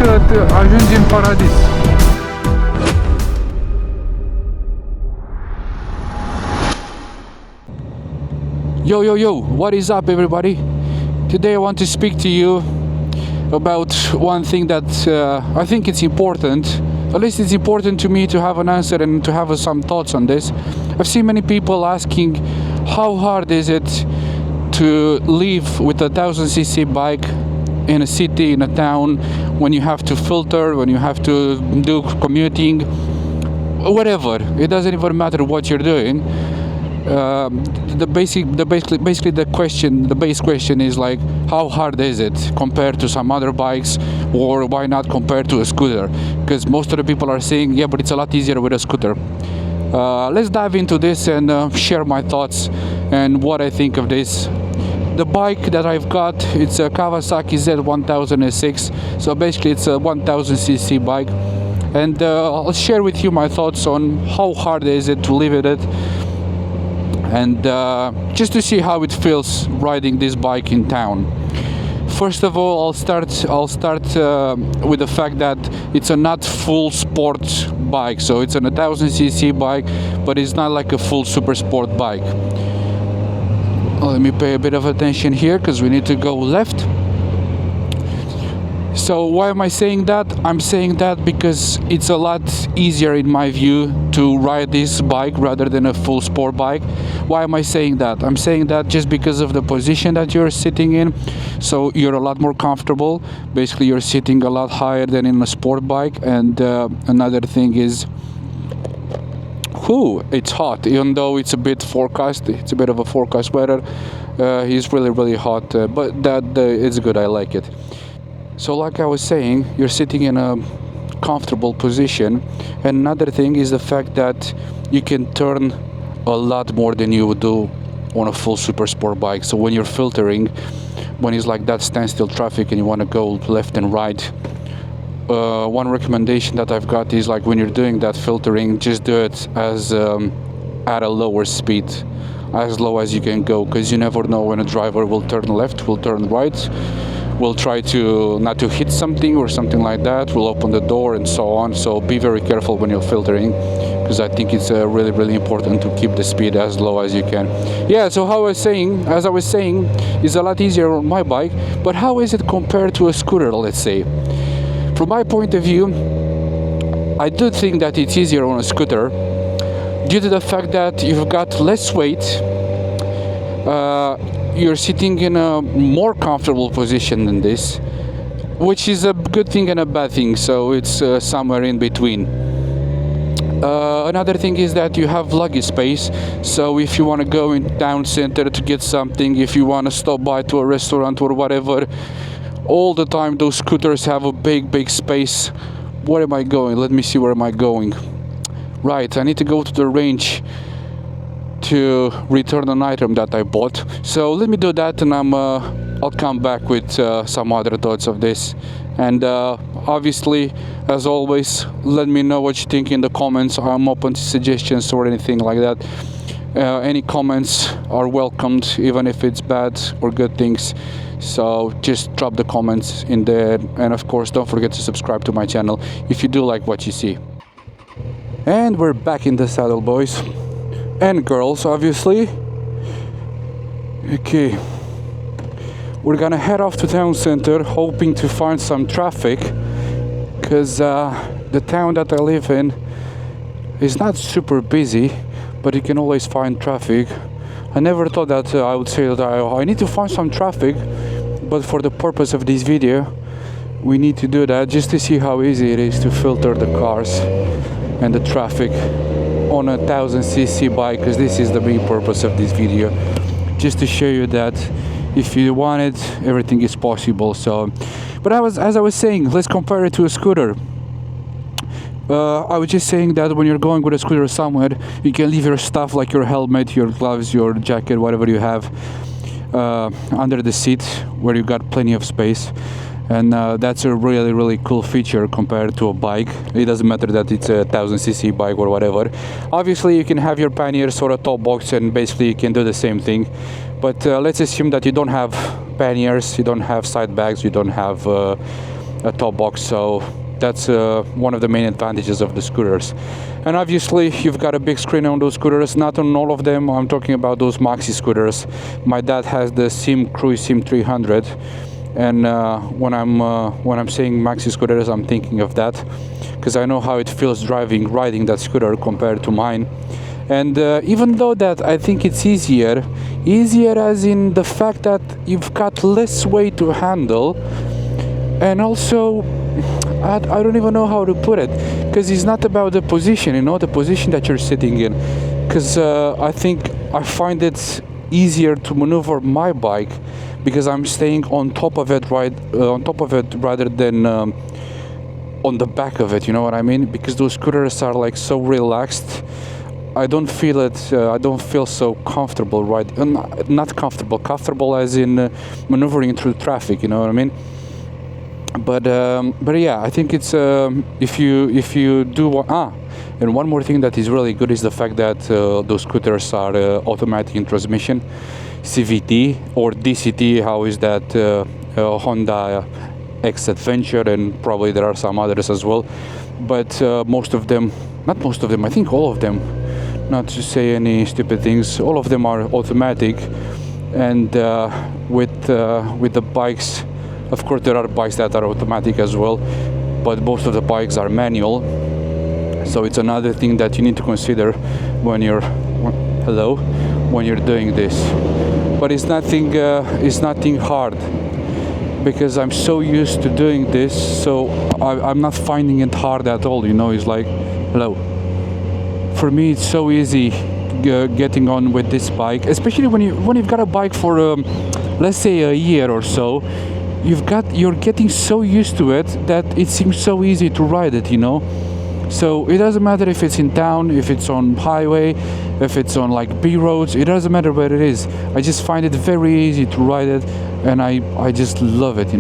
să ajungi în paradis. Yo, what is up, everybody? Today I want to speak to you about one thing that I think it's important. At least it's important to me to have an answer and to have some thoughts on this. I've seen many people asking how hard is it to live with a 1000cc bike in a city, in a town, when you have to filter, when you have to do commuting, whatever. It doesn't even matter what you're doing. The base question is like, how hard is it compared to some other bikes, or why not compared to a scooter? Because most of the people are saying, yeah, but it's a lot easier with a scooter. Let's dive into this and share my thoughts and what I think of this. The bike that I've got, it's a Kawasaki Z1000SX, so basically it's a 1000cc bike, and I'll share with you my thoughts on how hard is it to live with it, and just to see how it feels riding this bike in town. First of all, I'll start with the fact that it's a not full sport bike, so it's an 1000cc bike, but it's not like a full super sport bike. Let me pay a bit of attention here because we need to go left. So why am I saying that? I'm saying that because it's a lot easier in my view to ride this bike rather than a full sport bike. Why am I saying that? I'm saying that just because of the position that you're sitting in. So you're a lot more comfortable. Basically you're sitting a lot higher than in a sport bike. And another thing is, it's hot, even though it's a bit forecast. It's a bit of a forecast weather. It's really hot, but it's good. I like it. So like I was saying, you're sitting in a comfortable position. And another thing is the fact that you can turn a lot more than you would do on a full super sport bike. So when you're filtering, when it's like that standstill traffic and you want to go left and right, one recommendation that I've got is like when you're doing that filtering, just do it as at a lower speed, as low as you can go, because you never know when a driver will turn left, will turn right, will try to not to hit something or something like that, will open the door and so on. So be very careful when you're filtering, because I think it's really important to keep the speed as low as you can. Yeah, so as I was saying, it's a lot easier on my bike, but how is it compared to a scooter, let's say? From my point of view, I do think that it's easier on a scooter due to the fact that you've got less weight, you're sitting in a more comfortable position than this, which is a good thing and a bad thing, so it's somewhere in between. Another thing is that you have luggage space, so if you want to go in town center to get something, if you want to stop by to a restaurant or whatever, all the time those scooters have a big space. Where am I going? Let me see, where am I going? Right, I need to go to the range to return an item that I bought. So let me do that, and I'll come back with some other thoughts of this. And obviously, as always, let me know what you think in the comments. I'm open to suggestions or anything like that. Any comments are welcomed, even if it's bad or good things. So just drop the comments in there, and of course don't forget to subscribe to my channel if you do like what you see. And we're back in the saddle, boys and girls, obviously. Okay, we're gonna head off to town center, hoping to find some traffic, because the town that I live in is not super busy, but you can always find traffic. I never thought that I would say that I need to find some traffic, but for the purpose of this video, we need to do that just to see how easy it is to filter the cars and the traffic on a 1000cc bike, because this is the main purpose of this video, just to show you that if you want it, everything is possible. So, but as I was saying, let's compare it to a scooter. I was just saying that when you're going with a scooter somewhere, you can leave your stuff like your helmet, your gloves, your jacket, whatever you have, under the seat where you got plenty of space. And that's a really cool feature compared to a bike. It doesn't matter that it's a 1000cc bike or whatever. Obviously you can have your panniers or a top box, and basically you can do the same thing. But let's assume that you don't have panniers, you don't have side bags, you don't have top box. So that's one of the main advantages of the scooters. And obviously you've got a big screen on those scooters, not on all of them. I'm talking about those maxi scooters. My dad has the Sim Cruise Sim 300, and when I'm saying maxi scooters, I'm thinking of that because I know how it feels riding that scooter compared to mine. And even though that I think it's easier as in the fact that you've got less weight to handle, and also I don't even know how to put it, because it's not about the position, the position that you're sitting in, because I think I find it easier to maneuver my bike because I'm staying on top of it rather than on the back of it, you know what I mean? Because those scooters are like so relaxed. I don't feel it. I don't feel so comfortable, right? Not comfortable as in maneuvering through traffic. You know what I mean? But yeah, I think it's if you do and one more thing that is really good is the fact that those scooters are automatic in transmission, CVT or DCT. How is that? Honda X Adventure, and probably there are some others as well. But most of them, not most of them, I think all of them. Not to say any stupid things, all of them are automatic. And with the bikes, of course there are bikes that are automatic as well, but most of the bikes are manual. So it's another thing that you need to consider when you're doing this. But it's nothing hard, because I'm so used to doing this, so I'm not finding it hard at all. It's like, hello. For me, it's so easy getting on with this bike, especially when you've got a bike for let's say a year or so. You're getting so used to it that it seems so easy to ride it. So it doesn't matter if it's in town, if it's on highway, if it's on like B roads. It doesn't matter where it is. I just find it very easy to ride it, and I just love it.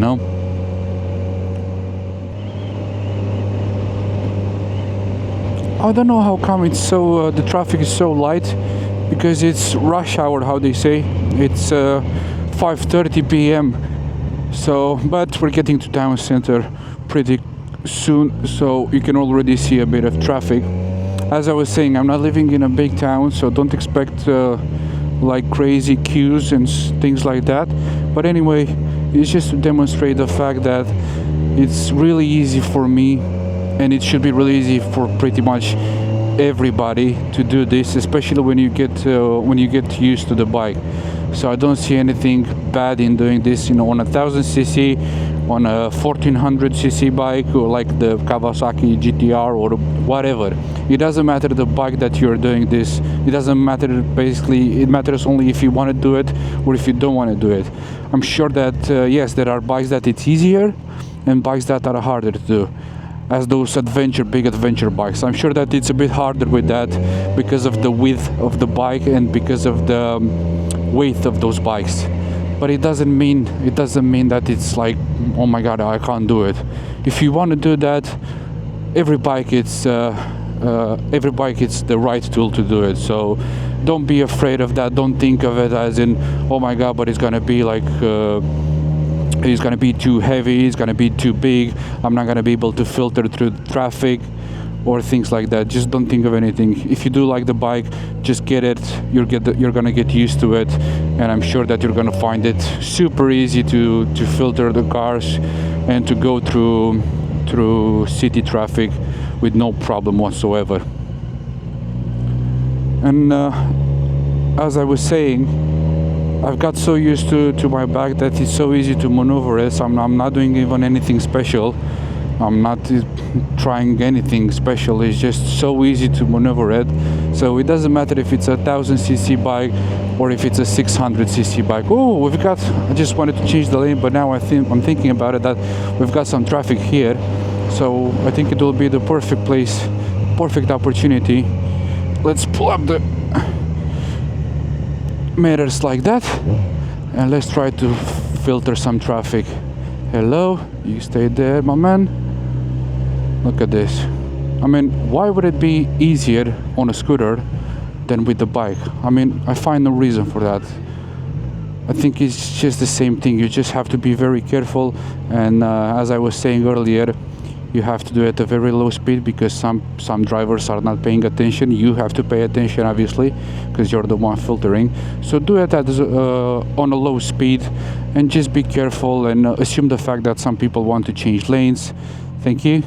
I don't know how come it's so the traffic is so light, because it's rush hour, how they say. It's 5:30 p.m. So, but we're getting to town center pretty soon, so you can already see a bit of traffic. As I was saying, I'm not living in a big town, so don't expect like crazy queues and things like that. But anyway, it's just to demonstrate the fact that it's really easy for me, and it should be really easy for pretty much everybody to do this, especially when you get used to the bike. So I don't see anything bad in doing this, on a 1000cc, on a 1400cc bike, or like the Kawasaki GTR or whatever. It doesn't matter the bike that you're doing this. It doesn't matter. Basically, it matters only if you want to do it or if you don't want to do it. I'm sure that yes, there are bikes that it's easier and bikes that are harder to do, as those big adventure bikes. I'm sure that it's a bit harder with that because of the width of the bike and because of the weight of those bikes. But it doesn't mean that it's like, oh my god, I can't do it. If you want to do that, every bike it's the right tool to do it. So don't be afraid of that. Don't think of it as in, oh my god, but it's gonna be like it's gonna be too heavy, it's gonna be too big, I'm not gonna be able to filter through traffic or things like that. Just don't think of anything. If you do like the bike, just get it. You're gonna get used to it, and I'm sure that you're gonna find it super easy to filter the cars and to go through city traffic with no problem whatsoever. And as I was saying, I've got so used to my bike that it's so easy to maneuver it. So I'm not doing even anything special. I'm not trying anything special. It's just so easy to maneuver it. So it doesn't matter if it's a 1000cc bike or if it's a 600cc bike. Oh, I just wanted to change the lane, but now I'm thinking about it that we've got some traffic here. So I think it will be the perfect opportunity. Let's pull up the mirrors like that, and let's try to filter some traffic. Hello, you stay there, my man. Look at this. I mean, why would it be easier on a scooter than with the bike? I mean, I find no reason for that. I think it's just the same thing. You just have to be very careful, and as I was saying earlier, you have to do it at a very low speed because some drivers are not paying attention. You have to pay attention, obviously, because you're the one filtering. So do it at on a low speed, and just be careful and assume the fact that some people want to change lanes. Thank you.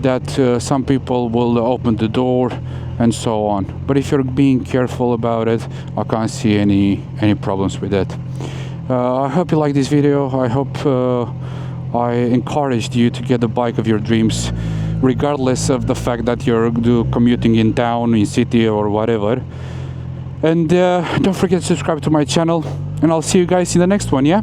That some people will open the door and so on. But if you're being careful about it, I can't see any problems with it. I hope you like this video. I hope I encouraged you to get the bike of your dreams, regardless of the fact that you're commuting in town, in city, or whatever. And don't forget to subscribe to my channel, and I'll see you guys in the next one, yeah?